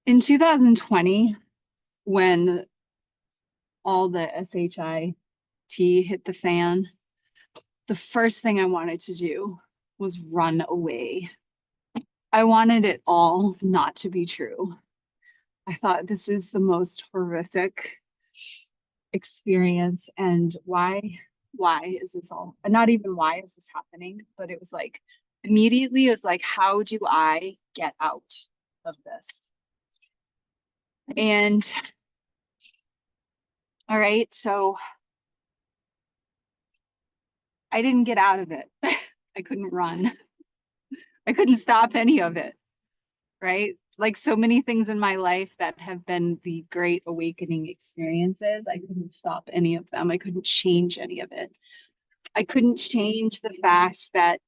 In 2020, when all the SHIT hit the fan, the first thing I wanted to do was run away. I wanted it all not to be true. I thought this is the most horrific experience, and why is this all, not even why is this happening, but it was like immediately it was like, how do I get out of this? And all right, so I didn't get out of it. I couldn't run. I couldn't stop any of it, right? Like so many things in my life that have been the great awakening experiences, I couldn't stop any of them. I couldn't change any of it. I couldn't change the fact that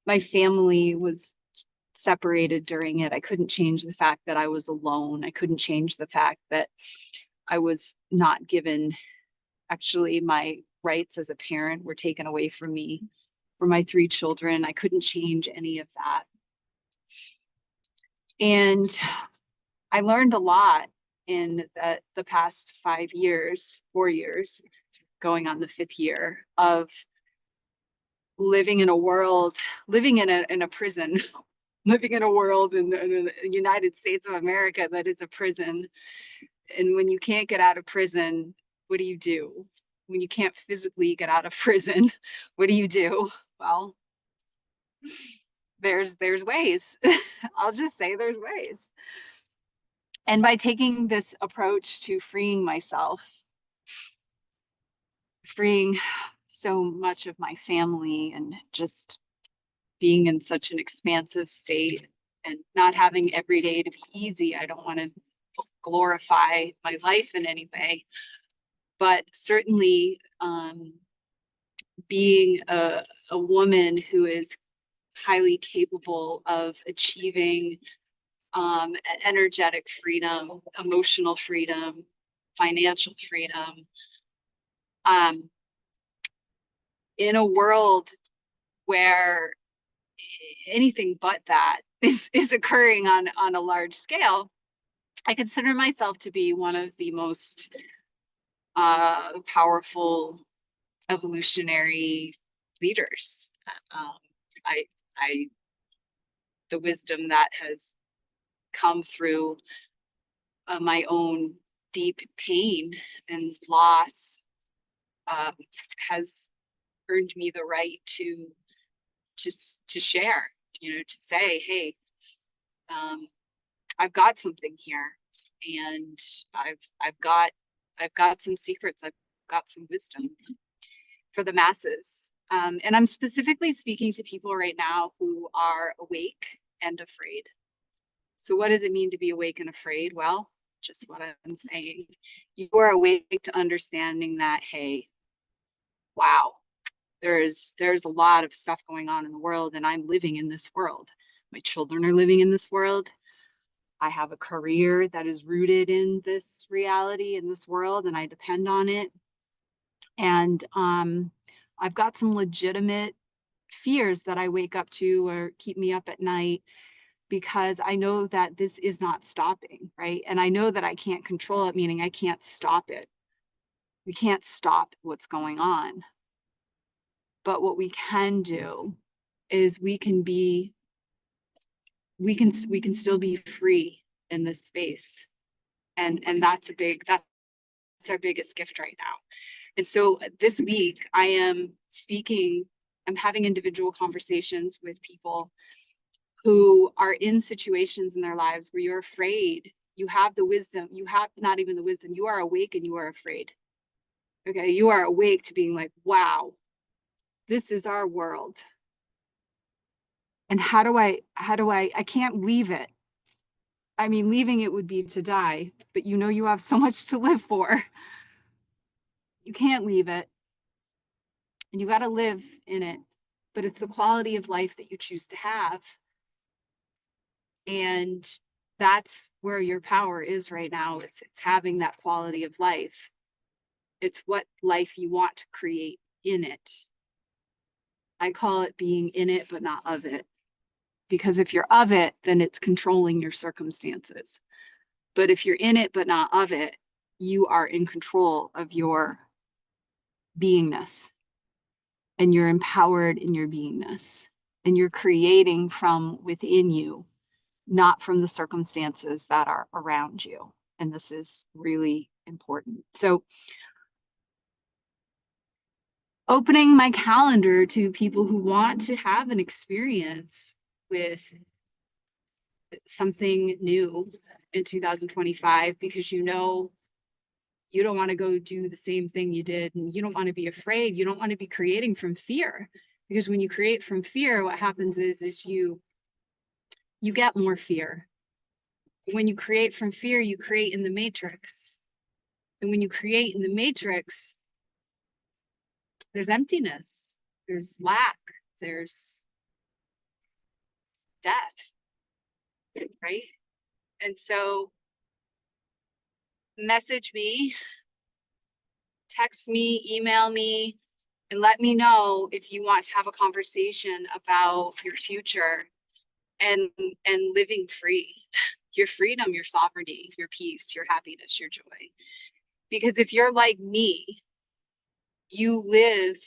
my family was separated during it. I couldn't change the fact that I was alone. I couldn't change the fact that I was not given, actually, my rights as a parent were taken away from me for my three children. I couldn't change any of that. And I learned a lot in the past 5 years, 4 years, going on the fifth year of living in a world, living in a prison, living in a world in the United States of America that is a prison. And when you can't get out of prison, what do you do? When you can't physically get out of prison, what do you do? Well, there's ways. I'll just say there's ways. And by taking this approach to freeing myself, freeing so much of my family, and just being in such an expansive state and not having every day to be easy. I don't want to glorify my life in any way, but certainly being a woman who is highly capable of achieving energetic freedom, emotional freedom, financial freedom, um, in a world where anything but that is occurring on a large scale. I consider myself to be one of the most powerful evolutionary leaders. Um, I, I, the wisdom that has come through my own deep pain and loss has earned me the right to share, to say, hey, I've got something here, and I've got some secrets. I've got some wisdom for the masses. And I'm specifically speaking to people right now who are awake and afraid. So what does it mean to be awake and afraid? Well, just what I'm saying. You are awake to understanding that, hey, wow, there's a lot of stuff going on in the world, and I'm living in this world. My children are living in this world. I have a career that is rooted in this reality, in this world, and I depend on it. And I've got some legitimate fears that I wake up to or keep me up at night, because I know that this is not stopping, right? And I know that I can't control it, meaning I can't stop it. We can't stop what's going on. But what we can do is we can still be free in this space. And that's our biggest gift right now. And so this week I am I'm having individual conversations with people who are in situations in their lives where you're afraid. You have the wisdom, you have not even the wisdom, you are awake and you are afraid. Okay, you are awake to being like, wow, this is our world. And I can't leave it. I mean, leaving it would be to die, but you have so much to live for. You can't leave it. And you got to live in it. But it's the quality of life that you choose to have. And that's where your power is right now. It's having that quality of life. It's what life you want to create in it. I call it being in it, but not of it. Because if you're of it, then it's controlling your circumstances. But if you're in it but not of it, you are in control of your beingness, and you're empowered in your beingness, and you're creating from within you, not from the circumstances that are around you. And this is really important. So opening my calendar to people who want to have an experience with something new in 2025, because you know you don't want to go do the same thing you did, and you don't want to be afraid. You don't want to be creating from fear, because when you create from fear, what happens is you get more fear. When you create from fear, you create in the matrix. And when you create in the matrix, there's emptiness, there's lack, there's death, right? And so message me, text me, email me, and let me know if you want to have a conversation about your future and living free, your freedom, your sovereignty, your peace, your happiness, your joy. Because if you're like me, you live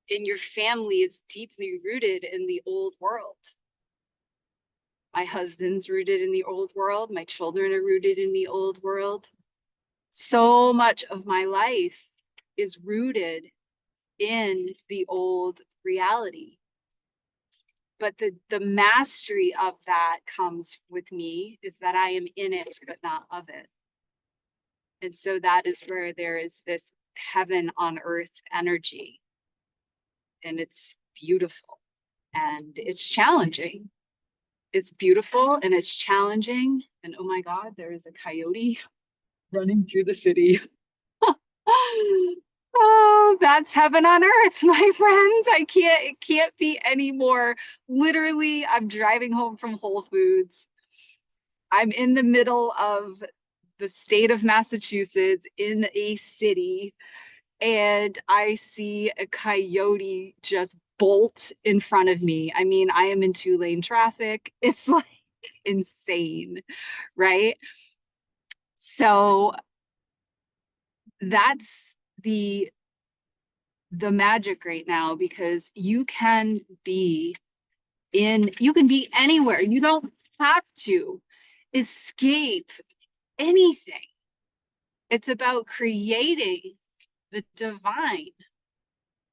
and your family is deeply rooted in the old world. My husband's rooted in the old world. My children are rooted in the old world. So much of my life is rooted in the old reality. But the mastery of that comes with me, is that I am in it, but not of it. And so that is where there is this heaven on earth energy. And it's beautiful and it's challenging. It's beautiful and it's challenging. And oh my God, there is a coyote running through the city. Oh, that's heaven on earth, my friends. It can't be any more. Literally, I'm driving home from Whole Foods. I'm in the middle of the state of Massachusetts in a city, and I see a coyote just bolt in front of me. I mean, I am in 2-lane traffic. It's like insane, right? So that's the magic right now, because you can be anywhere. You don't have to escape anything. It's about creating the divine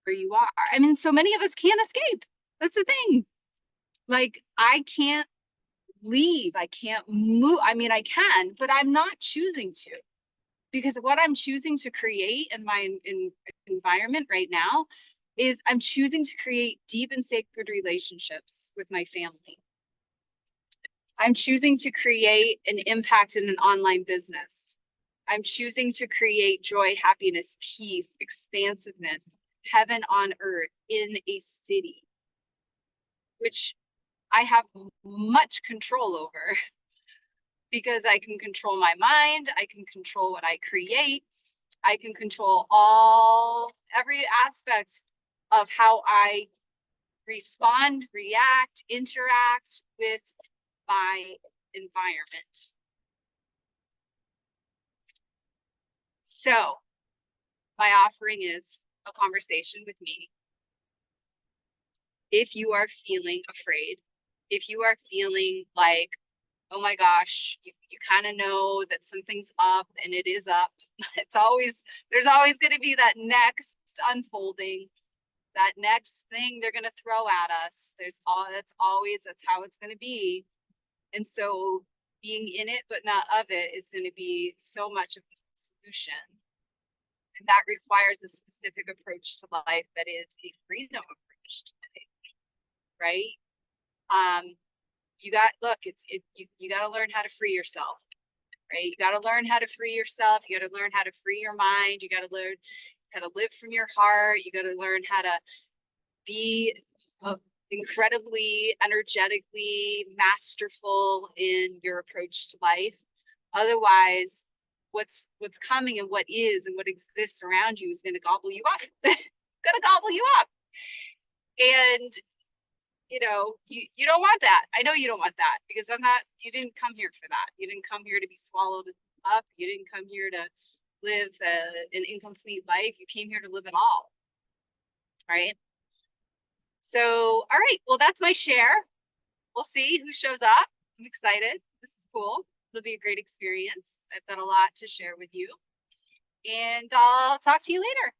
where you are. I mean, so many of us can't escape. That's the thing. Like, I can't leave. I can't move. I mean, I can, but I'm not choosing to, because what I'm choosing to create in my environment right now is I'm choosing to create deep and sacred relationships with my family. I'm choosing to create an impact in an online business. I'm choosing to create joy, happiness, peace, expansiveness, heaven on earth in a city, which I have much control over, because I can control my mind, I can control what I create, I can control every aspect of how I respond, react, interact with my environment. So my offering is a conversation with me. If you are feeling afraid, if you are feeling like, oh my gosh, you kind of know that something's up, and it is up. There's always going to be that next unfolding, that next thing they're going to throw at us. That's how it's going to be. And so being in it but not of it is going to be so much of the solution. And that requires a specific approach to life that is a freedom approach to life, right? You got to learn how to free yourself, right? You got to learn how to free yourself. You got to learn how to free your mind. You got to learn how to live from your heart. You got to learn how to be incredibly energetically masterful in your approach to life. Otherwise, what's coming and what is and what exists around you is going to gobble you up. It's going to gobble you up. And you don't want that. I know you don't want that because you didn't come here for that. You didn't come here to be swallowed up. You didn't come here to live an incomplete life. You came here to live it all, right? So, all right, well, that's my share. We'll see who shows up. I'm excited. This is cool. It'll be a great experience. I've got a lot to share with you, and I'll talk to you later.